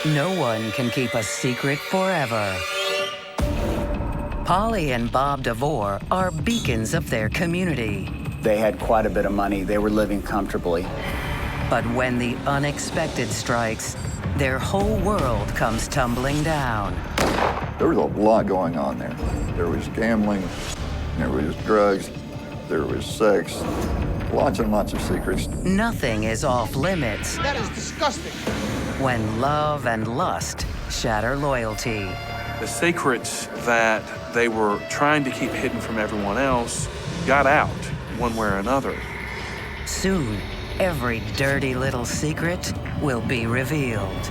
No one can keep a secret forever. Polly and Bob Devor are beacons of their community. They had quite a bit of money. They were living comfortably. But when the unexpected strikes, their whole world comes tumbling down. There was a lot going on there. There was gambling, there was drugs, there was sex, lots and lots of secrets. Nothing is off limits. That is disgusting. When love and lust shatter loyalty. The secrets that they were trying to keep hidden from everyone else got out one way or another. Soon, every dirty little secret will be revealed.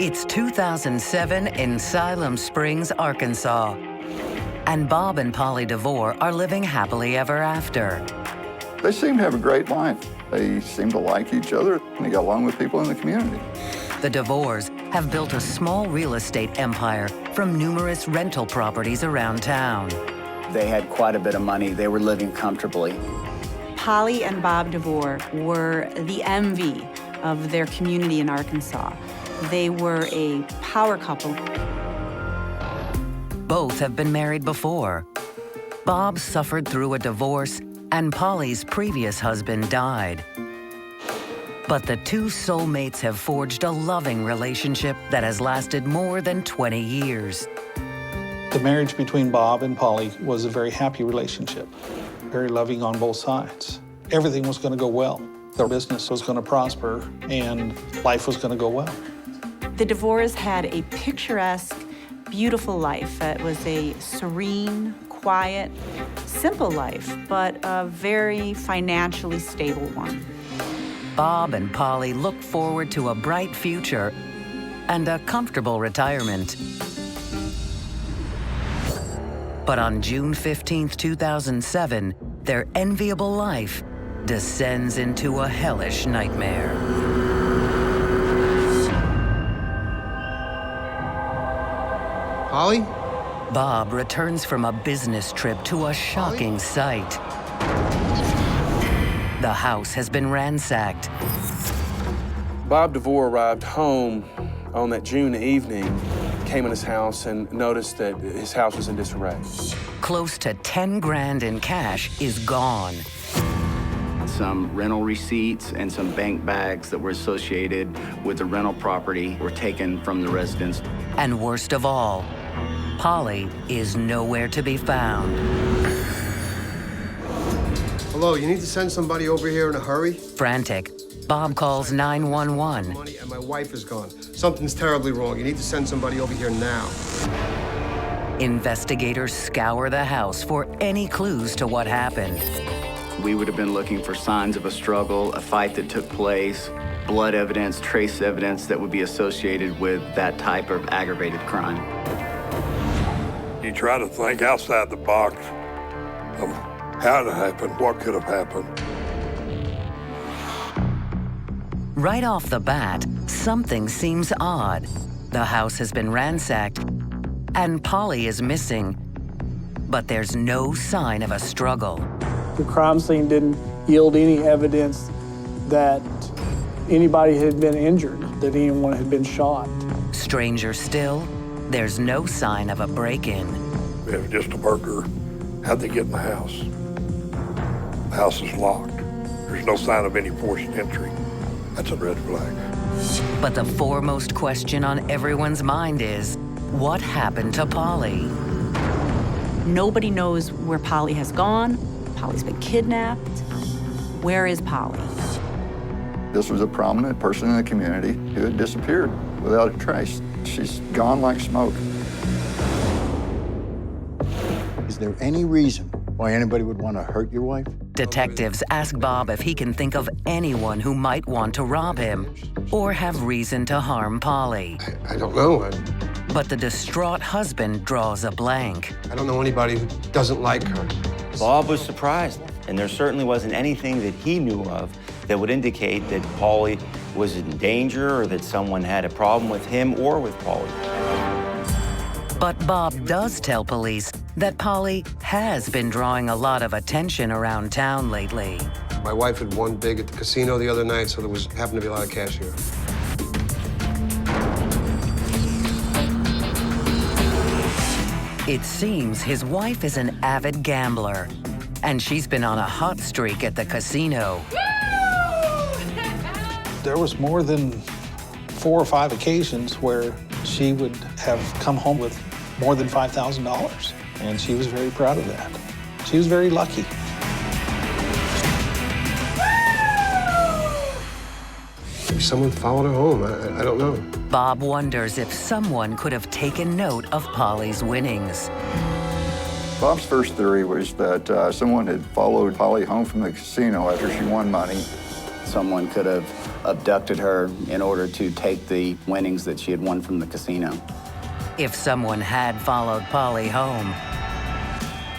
It's 2007 in Siloam Springs, Arkansas. And Bob and Polly Devor are living happily ever after. They seemed to have a great life. They seemed to like each other, and they got along with people in the community. The Devors have built a small real estate empire from numerous rental properties around town. They had quite a bit of money. They were living comfortably. Polly and Bob Devor were the envy of their community in Arkansas. They were a power couple. Both have been married before. Bob suffered through a divorce, and Polly's previous husband died. But the two soulmates have forged a loving relationship that has lasted more than 20 years. The marriage between Bob and Polly was a very happy relationship, very loving on both sides. Everything was going to go well. Their business was going to prosper, and life was going to go well. The Devors had a picturesque, beautiful life. It was a serene, quiet, simple life, but a very financially stable one. Bob and Polly look forward to a bright future and a comfortable retirement. But on June 15th, 2007, their enviable life descends into a hellish nightmare. Polly? Bob returns from a business trip to a shocking sight. The house has been ransacked. Bob Devor arrived home on that June evening, came in his house and noticed that his house was in disarray. Close to 10 grand in cash is gone. Some rental receipts and some bank bags that were associated with the rental property were taken from the residence. And worst of all, Polly is nowhere to be found. Hello, you need to send somebody over here in a hurry? Frantic, Bob calls 911. Money and my wife is gone. Something's terribly wrong. You need to send somebody over here now. Investigators scour the house for any clues to what happened. We would have been looking for signs of a struggle, a fight that took place, blood evidence, trace evidence that would be associated with that type of aggravated crime. You try to think outside the box of how it happened, what could have happened. Right off the bat, something seems odd. The house has been ransacked, and Polly is missing. But there's no sign of a struggle. The crime scene didn't yield any evidence that anybody had been injured, that anyone had been shot. Stranger still, there's no sign of a break-in. It was just a burglar. How'd they get in the house? The house is locked. There's no sign of any forced entry. That's a red flag. But the foremost question on everyone's mind is, what happened to Polly? Nobody knows where Polly has gone. Polly's been kidnapped. Where is Polly? This was a prominent person in the community who had disappeared without a trace. She's gone like smoke. Is there any reason why anybody would want to hurt your wife? Detectives ask Bob if he can think of anyone who might want to rob him or have reason to harm Polly. I don't know. But the distraught husband draws a blank. I don't know anybody who doesn't like her. Bob was surprised, and there certainly wasn't anything that he knew of that would indicate that Polly was in danger or that someone had a problem with him or with Polly. But Bob does tell police that Polly has been drawing a lot of attention around town lately. My wife had won big at the casino the other night, so there happened to be a lot of cash here. It seems his wife is an avid gambler, and she's been on a hot streak at the casino. There was more than 4 or 5 occasions where she would have come home with more than $5,000, and she was very proud of that. She was very lucky. Maybe someone followed her home. I don't know. Bob wonders if someone could have taken note of Polly's winnings. Bob's first theory was that someone had followed Polly home from the casino after she won money. Someone could have abducted her in order to take the winnings that she had won from the casino. If someone had followed Polly home,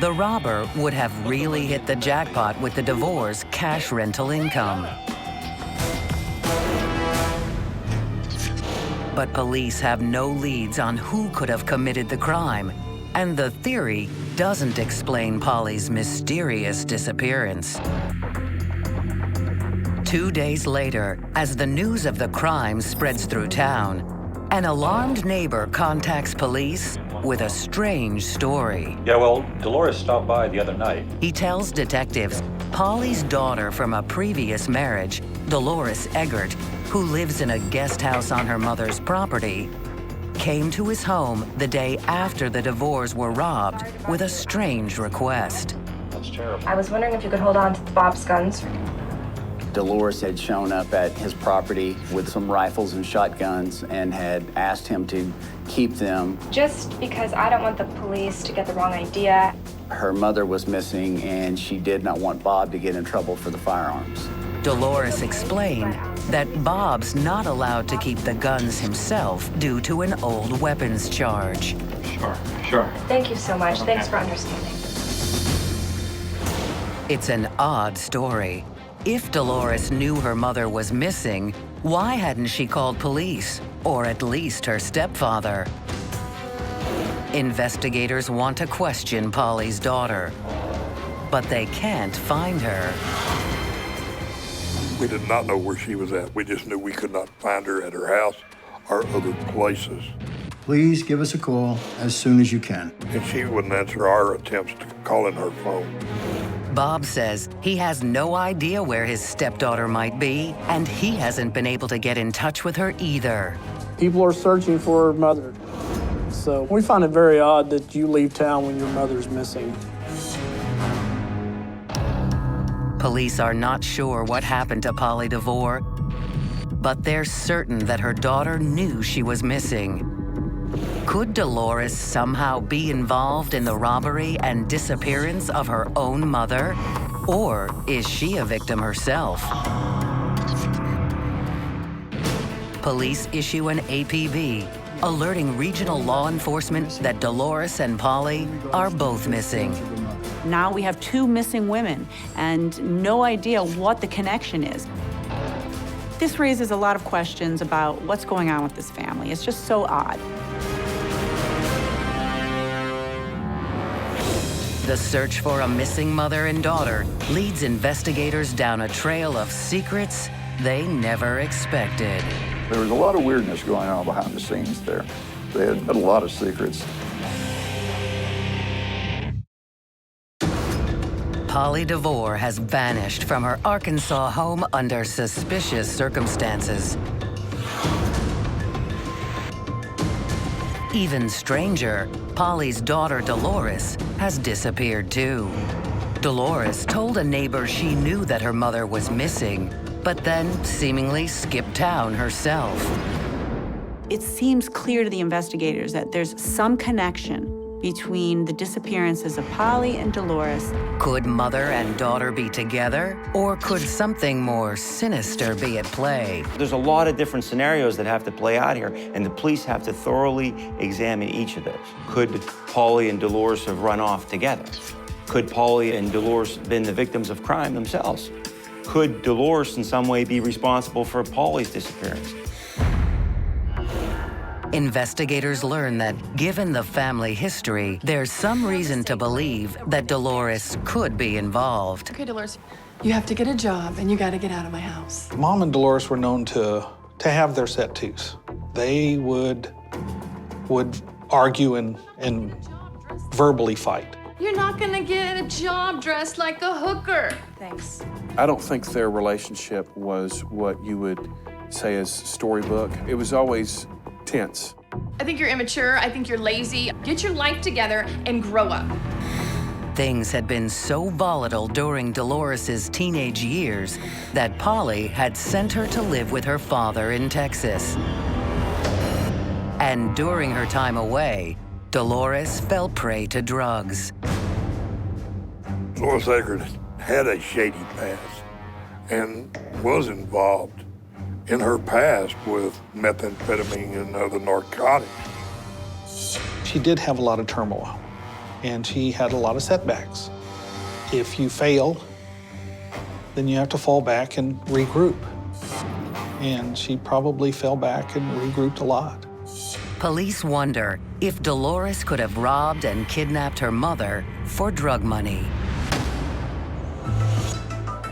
the robber would have really hit the jackpot with the Devor's cash rental income. But police have no leads on who could have committed the crime, and the theory doesn't explain Polly's mysterious disappearance. 2 days later, as the news of the crime spreads through town, an alarmed neighbor contacts police with a strange story. Yeah, well, Dolores stopped by the other night. He tells detectives Polly's daughter from a previous marriage, Dolores Eggert, who lives in a guest house on her mother's property, came to his home the day after the Devors were robbed with a strange request. That's terrible. I was wondering if you could hold on to Bob's guns. Dolores had shown up at his property with some rifles and shotguns and had asked him to keep them. Just because I don't want the police to get the wrong idea. Her mother was missing, and she did not want Bob to get in trouble for the firearms. Dolores explained that Bob's not allowed to keep the guns himself due to an old weapons charge. Sure. Thank you so much. Thanks for understanding. It's an odd story. If Dolores knew her mother was missing, why hadn't she called police, or at least her stepfather? Investigators want to question Polly's daughter, but they can't find her. We did not know where she was at. We just knew we could not find her at her house or other places. Please give us a call as soon as you can. And she wouldn't answer our attempts to call in her phone. Bob says he has no idea where his stepdaughter might be, and he hasn't been able to get in touch with her either. People are searching for her mother. So we find it very odd that you leave town when your mother's missing. Police are not sure what happened to Polly Devor, but they're certain that her daughter knew she was missing. Could Dolores somehow be involved in the robbery and disappearance of her own mother? Or is she a victim herself? Police issue an APB, alerting regional law enforcement that Dolores and Polly are both missing. Now we have 2 missing women and no idea what the connection is. This raises a lot of questions about what's going on with this family. It's just so odd. The search for a missing mother and daughter leads investigators down a trail of secrets they never expected. There was a lot of weirdness going on behind the scenes there. They had a lot of secrets. Polly Devor has vanished from her Arkansas home under suspicious circumstances. Even stranger, Polly's daughter Dolores has disappeared too. Dolores told a neighbor she knew that her mother was missing, but then seemingly skipped town herself. It seems clear to the investigators that there's some connection between the disappearances of Polly and Dolores. Could mother and daughter be together? Or could something more sinister be at play? There's a lot of different scenarios that have to play out here, and the police have to thoroughly examine each of those. Could Polly and Dolores have run off together? Could Polly and Dolores been the victims of crime themselves? Could Dolores in some way be responsible for Polly's disappearance? Investigators learn that, given the family history, there's some reason to believe that Dolores could be involved. Okay, Dolores, you have to get a job and you got to get out of my house. Mom and Dolores were known to have their set twos. They would argue and verbally fight. You're not gonna get a job dressed like a hooker. Thanks. I don't think their relationship was what you would say is storybook. It was always tense. I think you're immature. I think you're lazy. Get your life together and grow up. Things had been so volatile during Dolores's teenage years that Polly had sent her to live with her father in Texas. And during her time away, Dolores fell prey to drugs. Dolores Eckert had a shady past and was involved in her past with methamphetamine and other narcotics. She did have a lot of turmoil, and she had a lot of setbacks. If you fail, then you have to fall back and regroup. And she probably fell back and regrouped a lot. Police wonder if Dolores could have robbed and kidnapped her mother for drug money.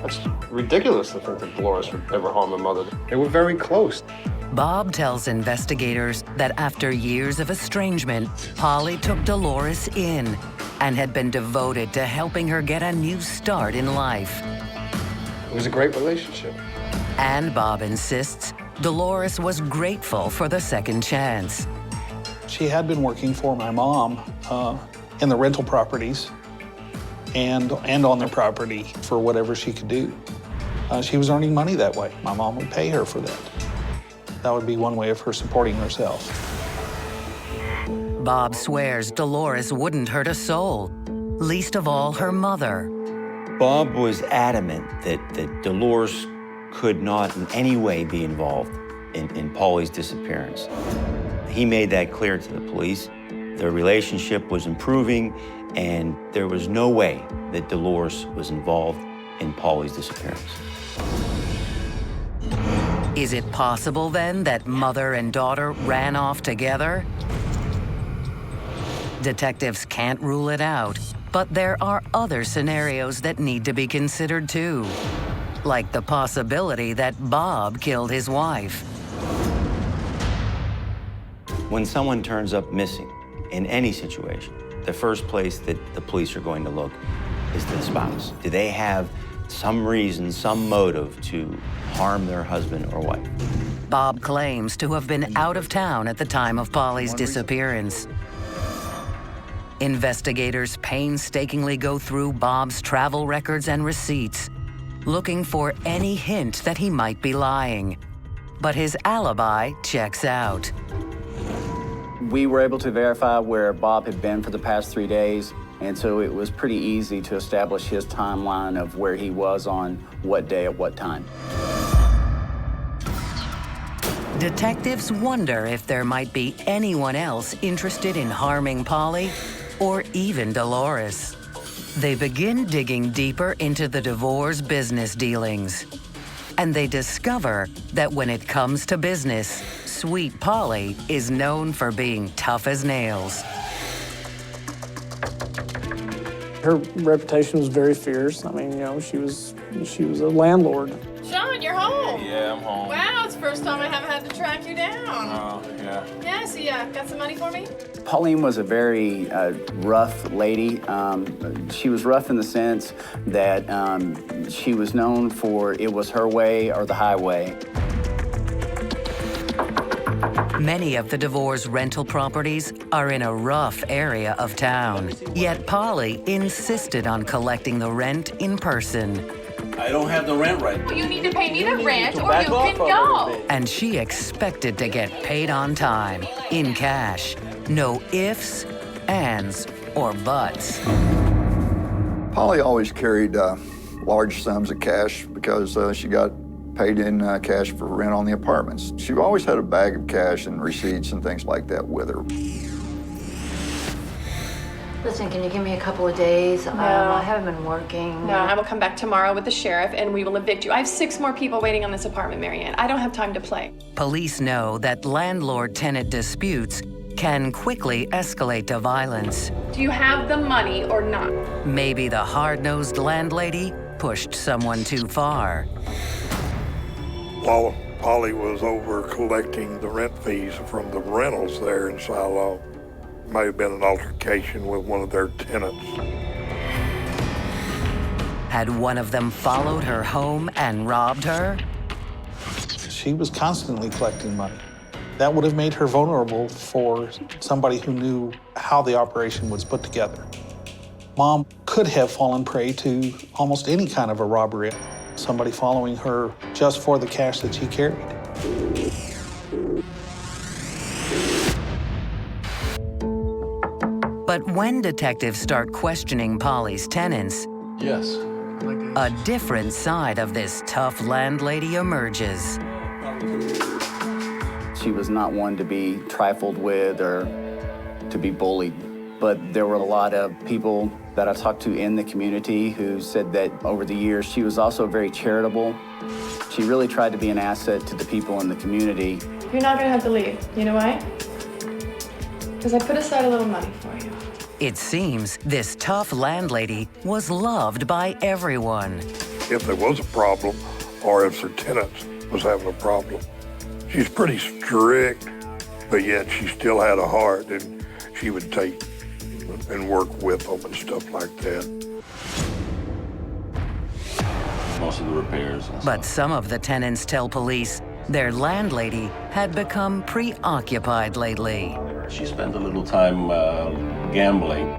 That's ridiculous to think that Dolores would ever harm her mother. They were very close. Bob tells investigators that after years of estrangement, Polly took Dolores in and had been devoted to helping her get a new start in life. It was a great relationship. And Bob insists Dolores was grateful for the second chance. She had been working for my mom in the rental properties and on their property for whatever she could do. She was earning money that way. My mom would pay her for that. That would be one way of her supporting herself. Bob swears Dolores wouldn't hurt a soul, least of all her mother. Bob was adamant that Dolores could not in any way be involved in Polly's disappearance. He made that clear to the police. Their relationship was improving, and there was no way that Dolores was involved in Polly's disappearance. Is it possible, then, that mother and daughter ran off together? Detectives can't rule it out, but there are other scenarios that need to be considered, too. Like the possibility that Bob killed his wife. When someone turns up missing in any situation, the first place that the police are going to look is to the spouse. Do they have some reason, some motive to harm their husband or wife? Bob claims to have been out of town at the time of Polly's disappearance. Investigators painstakingly go through Bob's travel records and receipts, looking for any hint that he might be lying. But his alibi checks out. We were able to verify where Bob had been for the past 3 days, and so it was pretty easy to establish his timeline of where he was on what day at what time. Detectives wonder if there might be anyone else interested in harming Polly, or even Dolores. They begin digging deeper into the Devor's business dealings. And they discover that when it comes to business, Sweet Polly is known for being tough as nails. Her reputation was very fierce. I mean, you know, she was a landlord. Sean, you're home. Yeah, I'm home. Wow, it's the first time I haven't had to track you down. Oh, yeah. Yeah, so got some money for me? Pauline was a very rough lady. She was rough in the sense that she was known for it was her way or the highway. Many of the Devor's rental properties are in a rough area of town. Yet Polly insisted on collecting the rent in person. I don't have the rent right. Well, you need to pay me the rent or you can go. And she expected to get paid on time, in cash. No ifs, ands, or buts. Polly always carried large sums of cash because she got paid in cash for rent on the apartments. She always had a bag of cash and receipts and things like that with her. Listen, can you give me a couple of days? No. I haven't been working. No, I will come back tomorrow with the sheriff and we will evict you. I have 6 more people waiting on this apartment, Marianne. I don't have time to play. Police know that landlord-tenant disputes can quickly escalate to violence. Do you have the money or not? Maybe the hard-nosed landlady pushed someone too far. While Polly was over collecting the rent fees from the rentals there in Siloam, may have been an altercation with one of their tenants. Had one of them followed her home and robbed her? She was constantly collecting money. That would have made her vulnerable for somebody who knew how the operation was put together. Mom could have fallen prey to almost any kind of a robbery. Somebody following her just for the cash that she carried. But when detectives start questioning Polly's tenants, Yes. a different side of this tough landlady emerges. She was not one to be trifled with or to be bullied. But there were a lot of people that I talked to in the community who said that over the years she was also very charitable. She really tried to be an asset to the people in the community. You're not gonna have to leave. You know why? Because I put aside a little money for you. It seems this tough landlady was loved by everyone. If there was a problem, or if her tenant was having a problem. She's pretty strict, but yet she still had a heart, and she would take and work with them and stuff like that. Most of the repairs. But some of the tenants tell police their landlady had become preoccupied lately. She spent a little time gambling.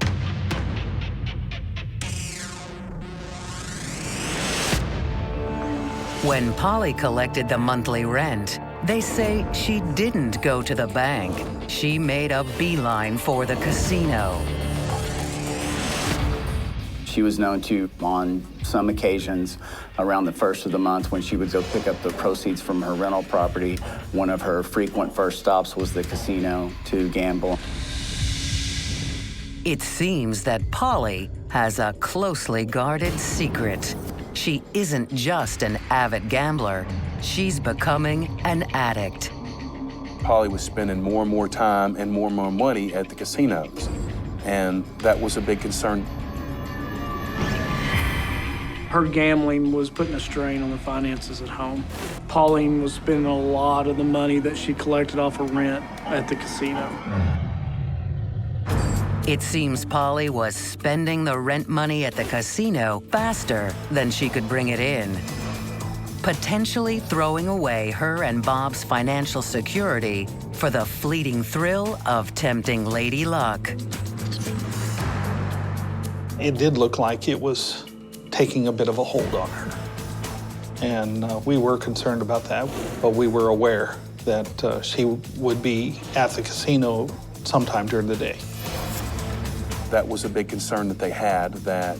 When Polly collected the monthly rent, they say she didn't go to the bank. She made a beeline for the casino. She was known to, on some occasions, around the first of the month when she would go pick up the proceeds from her rental property, one of her frequent first stops was the casino to gamble. It seems that Polly has a closely guarded secret. She isn't just an avid gambler, she's becoming an addict. Polly was spending more and more time and more money at the casinos, and that was a big concern. Her gambling was putting a strain on the finances at home. Pauline was spending a lot of the money that she collected off of rent at the casino. It seems Polly was spending the rent money at the casino faster than she could bring it in, potentially throwing away her and Bob's financial security for the fleeting thrill of tempting Lady Luck. It did look like it was taking a bit of a hold on her. And we were concerned about that, but we were aware that she would be at the casino sometime during the day. That was a big concern that they had, that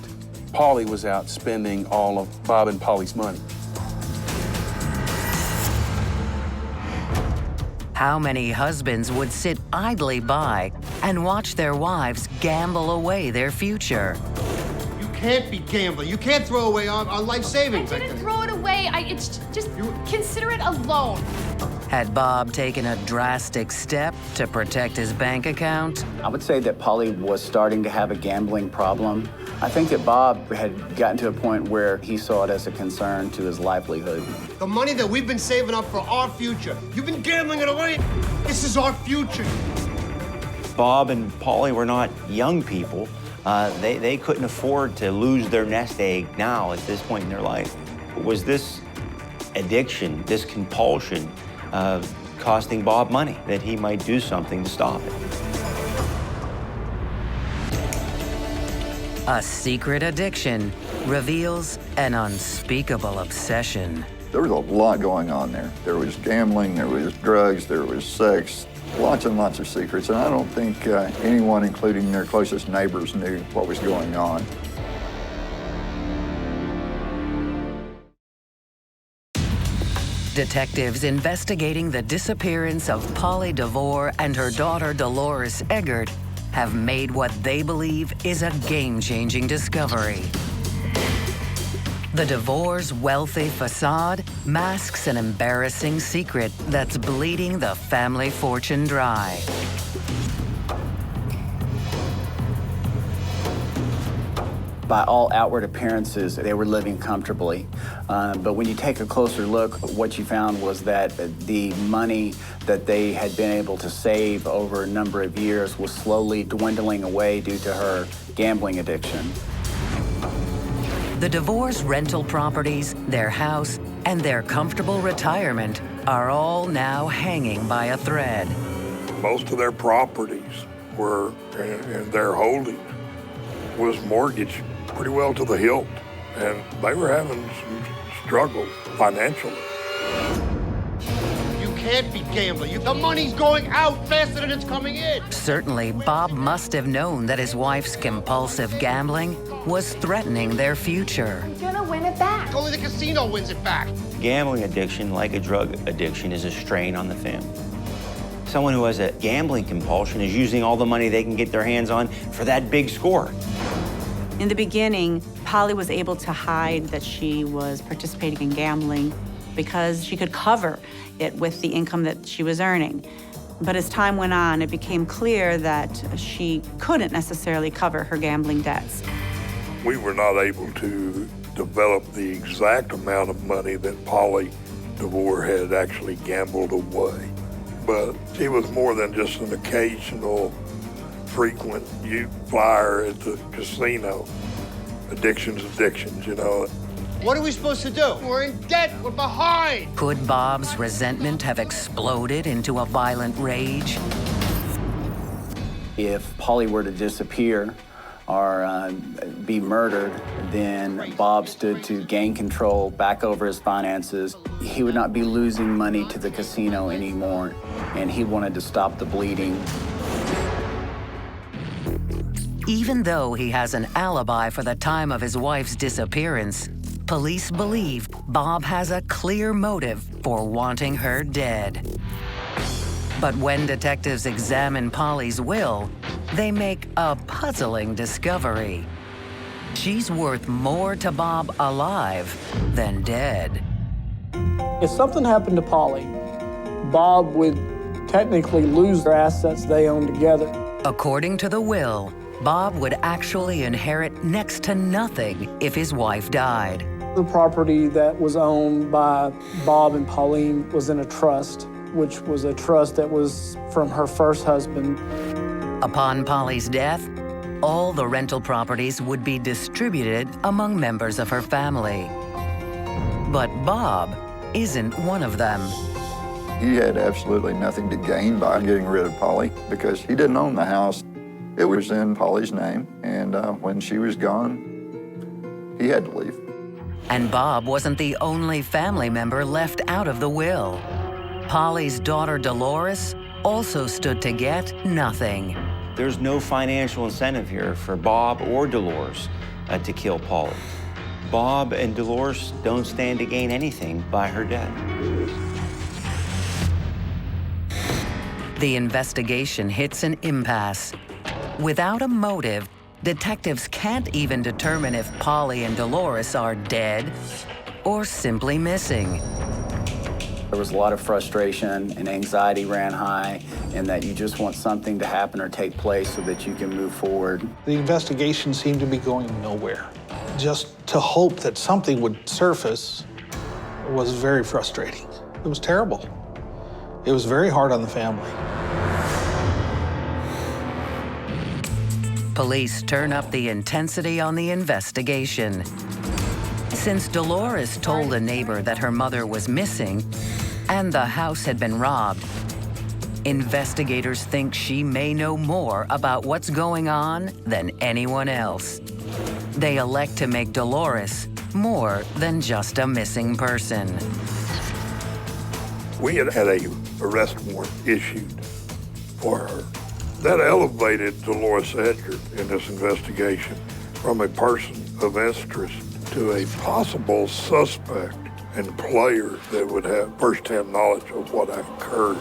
Polly was out spending all of Bob and Polly's money. How many husbands would sit idly by and watch their wives gamble away their future? You can't be gambling. You can't throw away our life savings. I didn't throw it away. It's just consider it a loan. Had Bob taken a drastic step to protect his bank account? I would say that Polly was starting to have a gambling problem. I think that Bob had gotten to a point where he saw it as a concern to his livelihood. The money that we've been saving up for our future, you've been gambling it away. This is our future. Bob and Polly were not young people. They couldn't afford to lose their nest egg now at this point in their life. Was this addiction, this compulsion, costing Bob money, that he might do something to stop it? A secret addiction reveals an unspeakable obsession. There was a lot going on there. There was gambling, there was drugs, there was sex, lots and lots of secrets, and I don't think anyone, including their closest neighbors, knew what was going on. Detectives investigating the disappearance of Polly Devor and her daughter Dolores Eggert have made what they believe is a game-changing discovery. The Devor's wealthy facade masks an embarrassing secret that's bleeding the family fortune dry. By all outward appearances, they were living comfortably. But when you take a closer look, what you found was that the money that they had been able to save over a number of years was slowly dwindling away due to her gambling addiction. The Devor's rental properties, their house, and their comfortable retirement are all now hanging by a thread. Most of their properties were, and their holdings was mortgaged pretty well to the hilt, and they were having some struggles financially. You can't be gambling. The money's going out faster than it's coming in. Certainly, Bob must have known that his wife's compulsive gambling was threatening their future. You're gonna win it back. Only the casino wins it back. Gambling addiction, like a drug addiction, is a strain on the family. Someone who has a gambling compulsion is using all the money they can get their hands on for that big score. In the beginning, Polly was able to hide that she was participating in gambling because she could cover it with the income that she was earning. But as time went on, it became clear that she couldn't necessarily cover her gambling debts. We were not able to develop the exact amount of money that Polly Devor had actually gambled away. But she was more than just an occasional frequent flyer at the casino. Addictions, you know. What are we supposed to do? We're in debt. We're behind. Could Bob's resentment have exploded into a violent rage? If Polly were to disappear or be murdered, then Bob stood to gain control back over his finances. He would not be losing money to the casino anymore, and he wanted to stop the bleeding. Even though he has an alibi for the time of his wife's disappearance, police believe Bob has a clear motive for wanting her dead. But when detectives examine Polly's will, they make a puzzling discovery. She's worth more to Bob alive than dead. If something happened to Polly, Bob would technically lose their assets they own together. According to the will, Bob would actually inherit next to nothing if his wife died. The property that was owned by Bob and Pauline was in a trust, which was a trust that was from her first husband. Upon Polly's death, all the rental properties would be distributed among members of her family. But Bob isn't one of them. He had absolutely nothing to gain by getting rid of Polly because he didn't own the house. It was in Polly's name, and when she was gone, he had to leave. And Bob wasn't the only family member left out of the will. Polly's daughter, Dolores, also stood to get nothing. There's no financial incentive here for Bob or Dolores to kill Polly. Bob and Dolores don't stand to gain anything by her death. The investigation hits an impasse. Without a motive, detectives can't even determine if Polly and Dolores are dead or simply missing. There was a lot of frustration and anxiety ran high, and that you just want something to happen or take place so that you can move forward. The investigation seemed to be going nowhere. Just to hope that something would surface was very frustrating. It was terrible. It was very hard on the family. Police turn up the intensity on the investigation. Since Dolores told a neighbor that her mother was missing and the house had been robbed, investigators think she may know more about what's going on than anyone else. They elect to make Dolores more than just a missing person. We had a arrest warrant issued for her. That elevated Dolores Edgar in this investigation from a person of interest to a possible suspect and player that would have first-hand knowledge of what had occurred.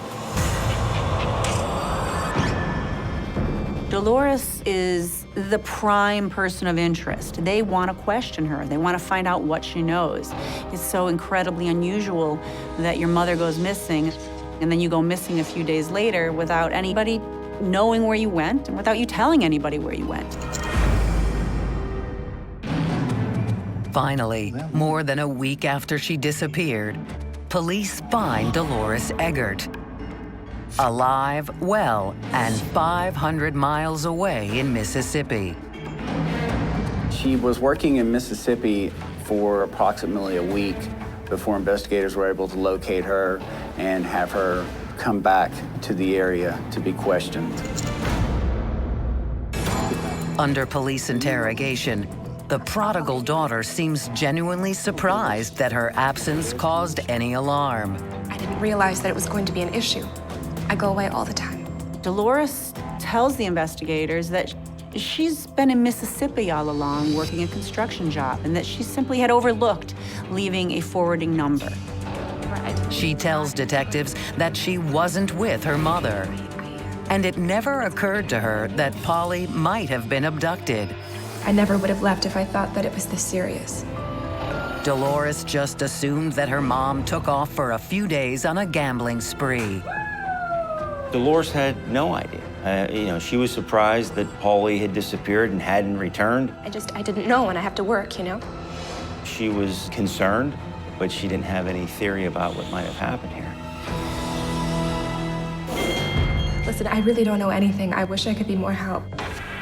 Dolores is the prime person of interest. They want to question her. They want to find out what she knows. It's so incredibly unusual that your mother goes missing, and then you go missing a few days later without anybody knowing where you went and without you telling anybody where you went. Finally, more than a week after she disappeared, police find Dolores Eggert, alive, well, and 500 miles away in Mississippi. She was working in Mississippi for approximately a week before investigators were able to locate her and have her come back to the area to be questioned. Under police interrogation, the prodigal daughter seems genuinely surprised that her absence caused any alarm. I didn't realize that it was going to be an issue. I go away all the time. Dolores tells the investigators that she's been in Mississippi all along working a construction job and that she simply had overlooked leaving a forwarding number. She tells detectives that she wasn't with her mother, and it never occurred to her that Polly might have been abducted. I never would have left if I thought that it was this serious. Dolores just assumed that her mom took off for a few days on a gambling spree. Dolores had no idea. She was surprised that Polly had disappeared and hadn't returned. I didn't know, and I have to work, you know? She was concerned, but she didn't have any theory about what might have happened here. Listen, I really don't know anything. I wish I could be more help.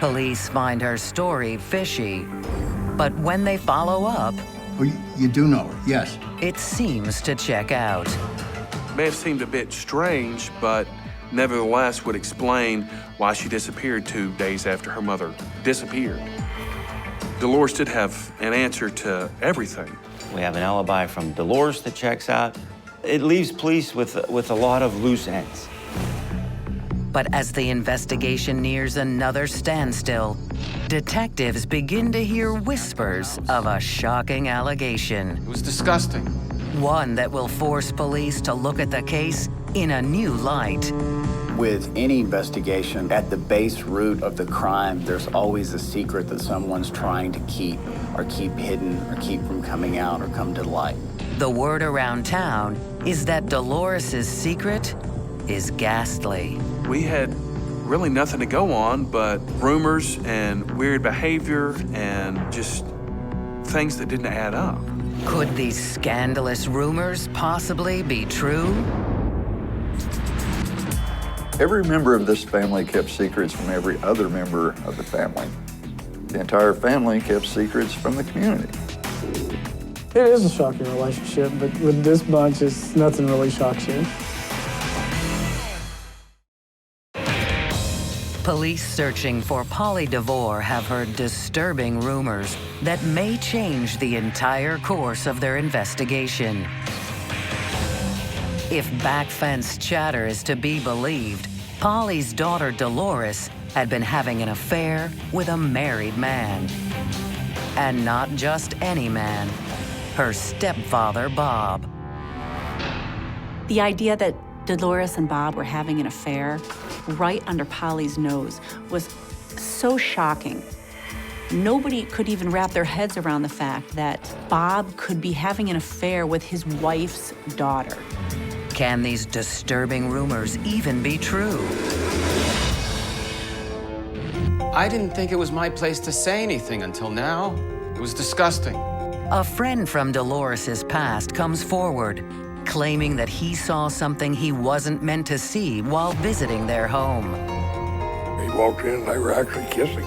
Police find her story fishy, but when they follow up, Well, you do know her, yes. it seems to check out. May have seemed a bit strange, but nevertheless would explain why she disappeared 2 days after her mother disappeared. Dolores did have an answer to everything. We have an alibi from Dolores that checks out. It leaves police with a lot of loose ends. But as the investigation nears another standstill, detectives begin to hear whispers of a shocking allegation. It was disgusting. One that will force police to look at the case in a new light. With any investigation, at the base root of the crime, there's always a secret that someone's trying to keep hidden or keep from coming out or come to light. The word around town is that Dolores' secret is ghastly. We had really nothing to go on but rumors and weird behavior and just things that didn't add up. Could these scandalous rumors possibly be true? Every member of this family kept secrets from every other member of the family. The entire family kept secrets from the community. It is a shocking relationship, but with this bunch, nothing really shocks you. Police searching for Polly Devor have heard disturbing rumors that may change the entire course of their investigation. If back-fence chatter is to be believed, Polly's daughter Dolores had been having an affair with a married man. And not just any man, her stepfather, Bob. The idea that Dolores and Bob were having an affair right under Polly's nose was so shocking. Nobody could even wrap their heads around the fact that Bob could be having an affair with his wife's daughter. Can these disturbing rumors even be true? I didn't think it was my place to say anything until now. It was disgusting. A friend from Dolores' past comes forward, claiming that he saw something he wasn't meant to see while visiting their home. He walked in and they were actually kissing.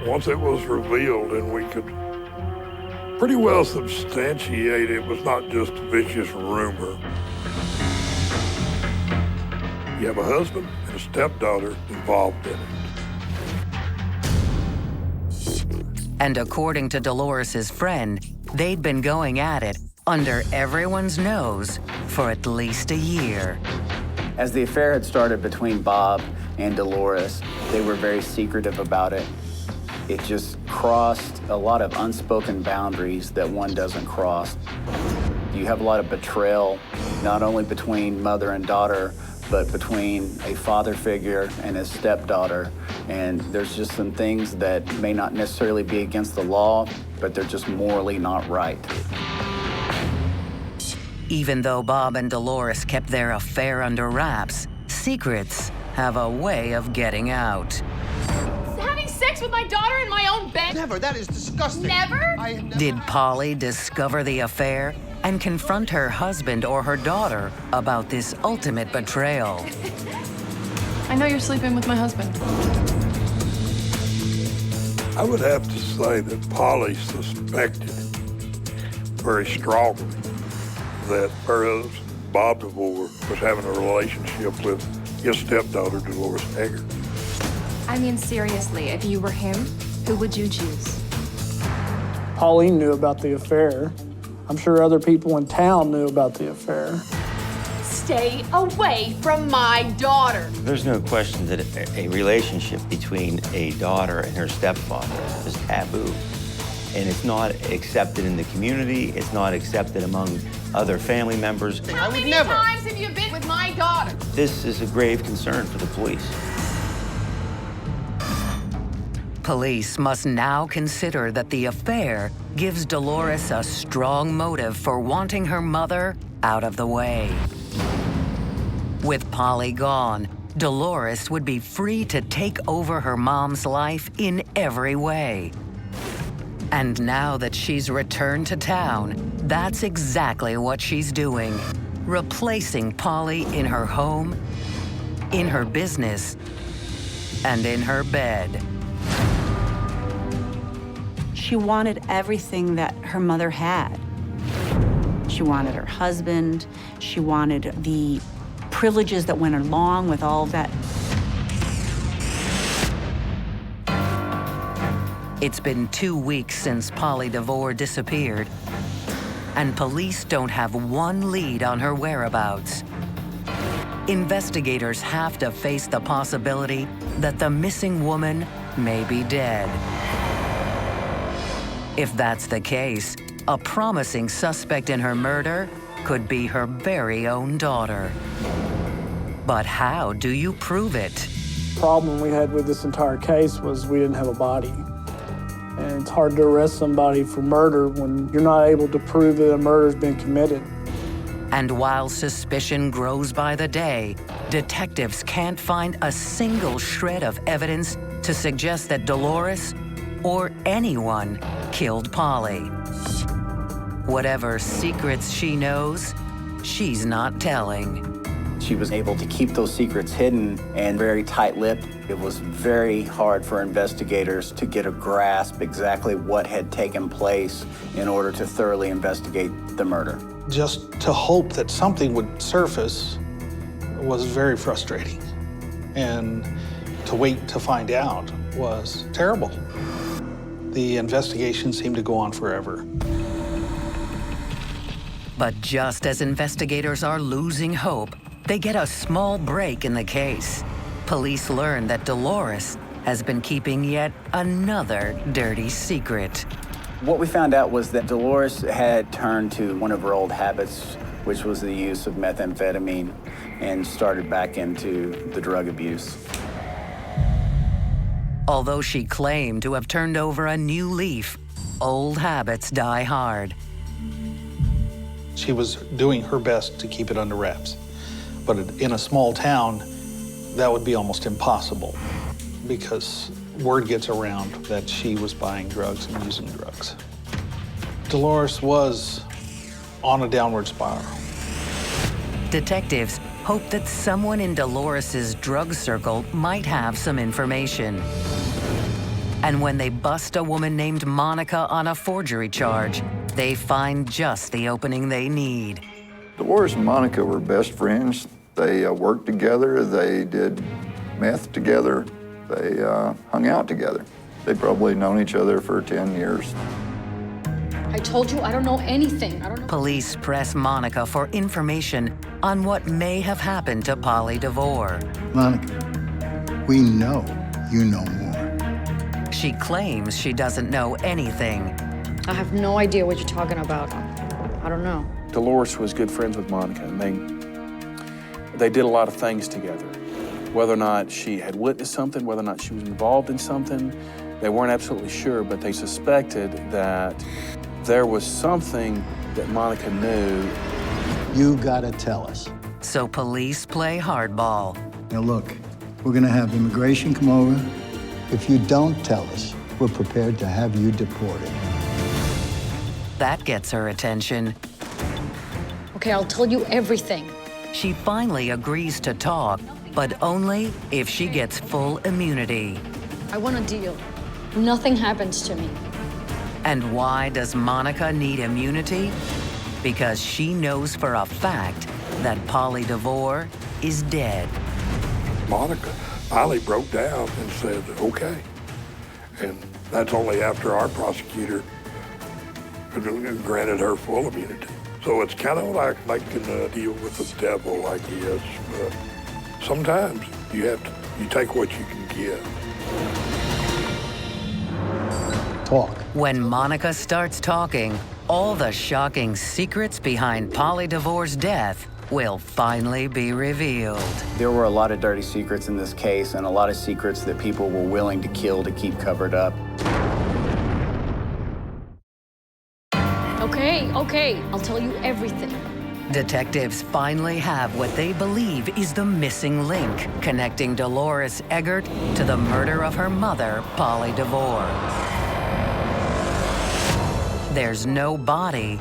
Once it was revealed and we could pretty well substantiate it was not just a vicious rumor. You have a husband and a stepdaughter involved in it. And according to Dolores' friend, they'd been going at it under everyone's nose for at least a year. As the affair had started between Bob and Dolores, they were very secretive about it. It just crossed a lot of unspoken boundaries that one doesn't cross. You have a lot of betrayal, not only between mother and daughter, but between a father figure and his stepdaughter. And there's just some things that may not necessarily be against the law, but they're just morally not right. Even though Bob and Dolores kept their affair under wraps, secrets have a way of getting out. Having sex with my daughter in my own bed? Never. That is disgusting. Never? Did Polly discover the affair and confront her husband or her daughter about this ultimate betrayal? I know you're sleeping with my husband. I would have to say that Polly suspected very strongly that her husband, Bob Devor, was having a relationship with his stepdaughter, Dolores Hager. I mean, seriously, if you were him, who would you choose? Pauline knew about the affair. I'm sure other people in town knew about the affair. Stay away from my daughter. There's no question that a relationship between a daughter and her stepfather is taboo. And it's not accepted in the community. It's not accepted among other family members. How many times have you been with my daughter? This is a grave concern for the police. Police must now consider that the affair gives Dolores a strong motive for wanting her mother out of the way. With Polly gone, Dolores would be free to take over her mom's life in every way. And now that she's returned to town, that's exactly what she's doing, replacing Polly in her home, in her business, and in her bed. She wanted everything that her mother had. She wanted her husband. She wanted the privileges that went along with all of that. It's been 2 weeks since Polly Devor disappeared, and police don't have one lead on her whereabouts. Investigators have to face the possibility that the missing woman may be dead. If that's the case, a promising suspect in her murder could be her very own daughter. But how do you prove it? The problem we had with this entire case was we didn't have a body. And it's hard to arrest somebody for murder when you're not able to prove that a murder's been committed. And while suspicion grows by the day, detectives can't find a single shred of evidence to suggest that Dolores or anyone killed Polly. Whatever secrets she knows, she's not telling. She was able to keep those secrets hidden and very tight-lipped. It was very hard for investigators to get a grasp exactly what had taken place in order to thoroughly investigate the murder. Just to hope that something would surface was very frustrating. And to wait to find out was terrible. The investigation seemed to go on forever. But just as investigators are losing hope, they get a small break in the case. Police learn that Dolores has been keeping yet another dirty secret. What we found out was that Dolores had turned to one of her old habits, which was the use of methamphetamine, and started back into the drug abuse. Although she claimed to have turned over a new leaf, old habits die hard. She was doing her best to keep it under wraps. But in a small town, that would be almost impossible because word gets around that she was buying drugs and using drugs. Dolores was on a downward spiral. Detectives hope that someone in Dolores's drug circle might have some information. And when they bust a woman named Monica on a forgery charge, they find just the opening they need. Dolores and Monica were best friends. They worked together, they did meth together, they hung out together. They'd probably known each other for 10 years. I told you I don't know anything. I don't know. Police press Monica for information on what may have happened to Polly Devor. Monica, we know you know more. She claims she doesn't know anything. I have no idea what you're talking about. I don't know. Dolores was good friends with Monica, and They did a lot of things together. Whether or not she had witnessed something, whether or not she was involved in something, they weren't absolutely sure, but they suspected that there was something that Monica knew. You gotta tell us. So police play hardball. Now look, we're gonna have immigration come over. If you don't tell us, we're prepared to have you deported. That gets her attention. Okay, I'll tell you everything. She finally agrees to talk, but only if she gets full immunity. I want a deal. Nothing happens to me. And why does Monica need immunity? Because she knows for a fact that Polly Devor is dead. Monica finally broke down and said, okay. And that's only after our prosecutor granted her full immunity. So it's kind of like making a deal with the devil, I guess. But sometimes you take what you can get. Talk. When Monica starts talking, all the shocking secrets behind Polly Devor's death will finally be revealed. There were a lot of dirty secrets in this case and a lot of secrets that people were willing to kill to keep covered up. Okay, I'll tell you everything. Detectives finally have what they believe is the missing link connecting Dolores Eggert to the murder of her mother, Polly Devor. There's no body,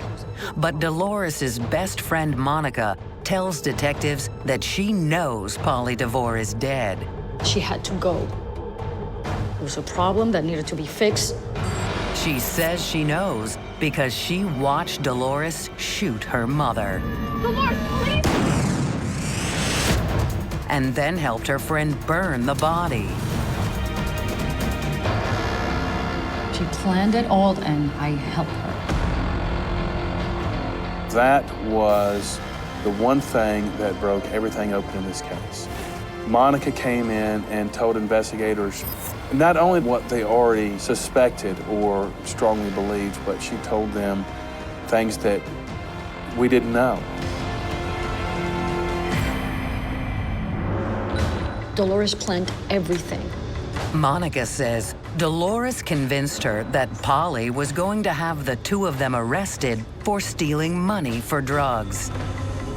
but Dolores' best friend Monica tells detectives that she knows Polly Devor is dead. She had to go. There was a problem that needed to be fixed. She says she knows because she watched Dolores shoot her mother. Dolores, please! And then helped her friend burn the body. She planned it all, and I helped her. That was the one thing that broke everything open in this case. Monica came in and told investigators not only what they already suspected or strongly believed, but she told them things that we didn't know. Dolores planned everything. Monica says Dolores convinced her that Polly was going to have the two of them arrested for stealing money for drugs.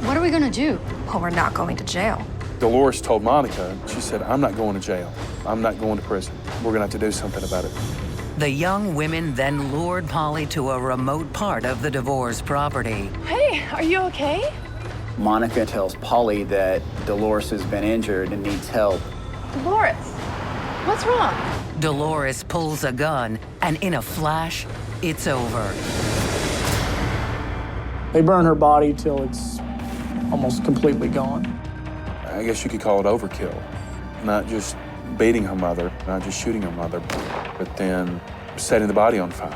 What are we gonna do? Well, we're not going to jail. Dolores told Monica, she said, I'm not going to jail. I'm not going to prison. We're gonna have to do something about it. The young women then lured Polly to a remote part of the Devor's property. Hey, are you okay? Monica tells Polly that Dolores has been injured and needs help. Dolores, what's wrong? Dolores pulls a gun, and in a flash, it's over. They burn her body till it's almost completely gone. I guess you could call it overkill. Not just beating her mother, not just shooting her mother, but then setting the body on fire.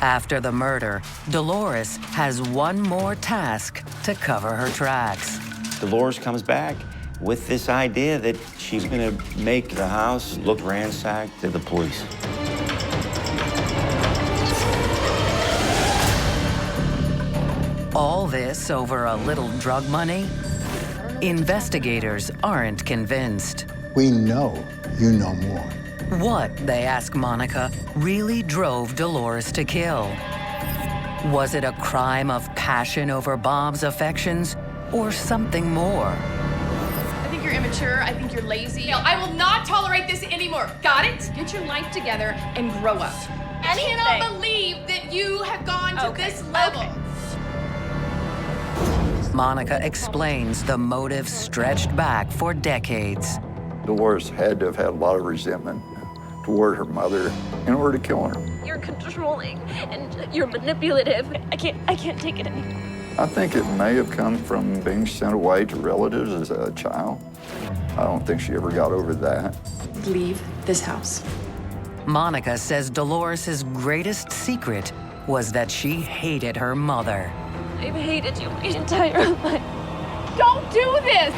After the murder, Dolores has one more task to cover her tracks. Dolores comes back with this idea that she's gonna make the house look ransacked to the police. All this over a little drug money? Investigators aren't convinced. We know you know more. What, they ask Monica, really drove Dolores to kill? Was it a crime of passion over Bob's affections, or something more? I think you're immature. I think you're lazy. No, I will not tolerate this anymore. Got it? Get your life together and grow up. I cannot believe that you have gone to this level. Monica explains the motive stretched back for decades. Dolores had to have had a lot of resentment toward her mother in order to kill her. You're controlling and you're manipulative. I can't take it anymore. I think it may have come from being sent away to relatives as a child. I don't think she ever got over that. Leave this house. Monica says Dolores' greatest secret was that she hated her mother. I've hated you my entire life. Don't do this!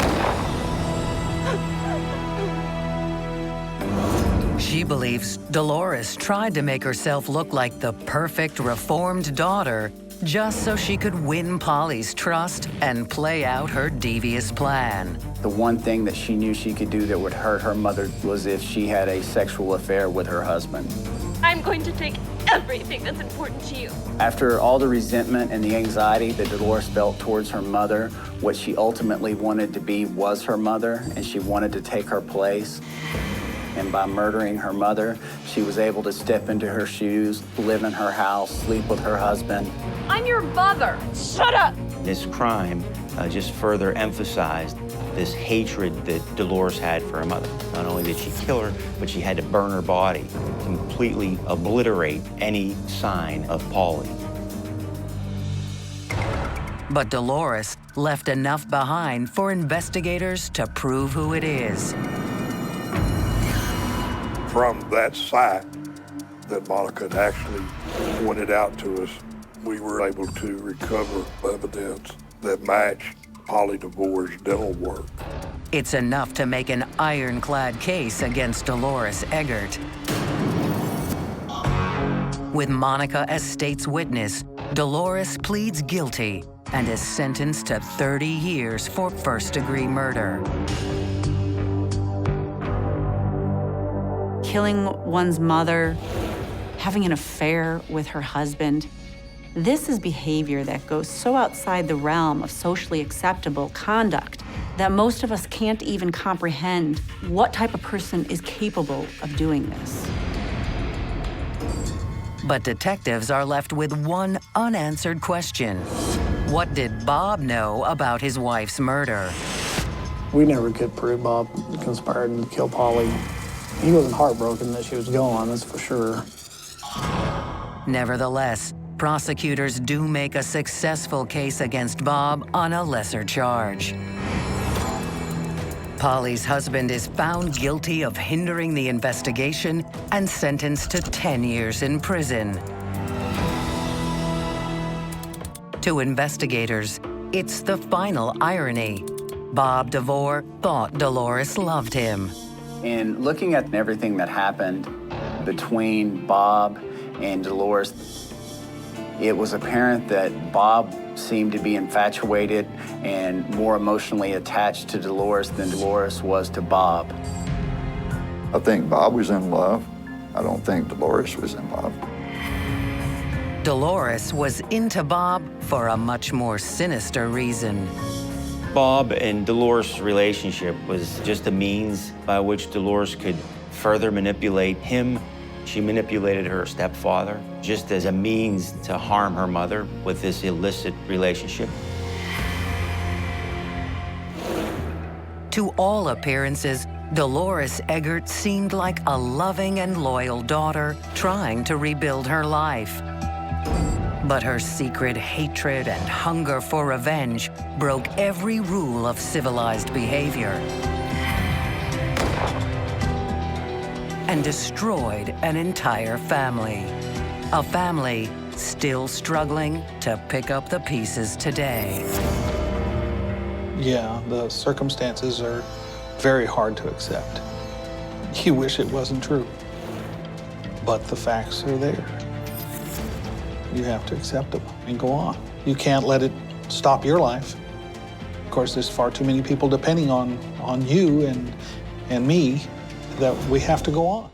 She believes Dolores tried to make herself look like the perfect reformed daughter just so she could win Polly's trust and play out her devious plan. The one thing that she knew she could do that would hurt her mother was if she had a sexual affair with her husband. I'm going to take everything that's important to you. After all the resentment and the anxiety that Dolores felt towards her mother, what she ultimately wanted to be was her mother, and she wanted to take her place. And by murdering her mother, she was able to step into her shoes, live in her house, sleep with her husband. I'm your mother. Shut up. This crime just further emphasized this hatred that Dolores had for her mother. Not only did she kill her, but she had to burn her body, completely obliterate any sign of Polly. But Dolores left enough behind for investigators to prove who it is. From that site that Monica had actually pointed out to us, we were able to recover evidence that matched Polly Devor's dental work. It's enough to make an ironclad case against Dolores Eggert. With Monica as state's witness, Dolores pleads guilty and is sentenced to 30 years for first-degree murder. Killing one's mother, having an affair with her husband. This is behavior that goes so outside the realm of socially acceptable conduct that most of us can't even comprehend what type of person is capable of doing this. But detectives are left with one unanswered question. What did Bob know about his wife's murder? We never could prove Bob conspired to kill Polly. He wasn't heartbroken that she was gone, that's for sure. Nevertheless, prosecutors do make a successful case against Bob on a lesser charge. Polly's husband is found guilty of hindering the investigation and sentenced to 10 years in prison. To investigators, it's the final irony. Bob Devor thought Dolores loved him. In looking at everything that happened between Bob and Dolores, it was apparent that Bob seemed to be infatuated and more emotionally attached to Dolores than Dolores was to Bob. I think Bob was in love. I don't think Dolores was in love. Dolores was into Bob for a much more sinister reason. Bob and Dolores' relationship was just a means by which Dolores could further manipulate him. She manipulated her stepfather just as a means to harm her mother with this illicit relationship. To all appearances, Dolores Eggert seemed like a loving and loyal daughter trying to rebuild her life. But her secret hatred and hunger for revenge broke every rule of civilized behavior and destroyed an entire family. A family still struggling to pick up the pieces today. Yeah, the circumstances are very hard to accept. You wish it wasn't true, but the facts are there. You have to accept them and go on. You can't let it stop your life. Of course, there's far too many people depending on you and me that we have to go on.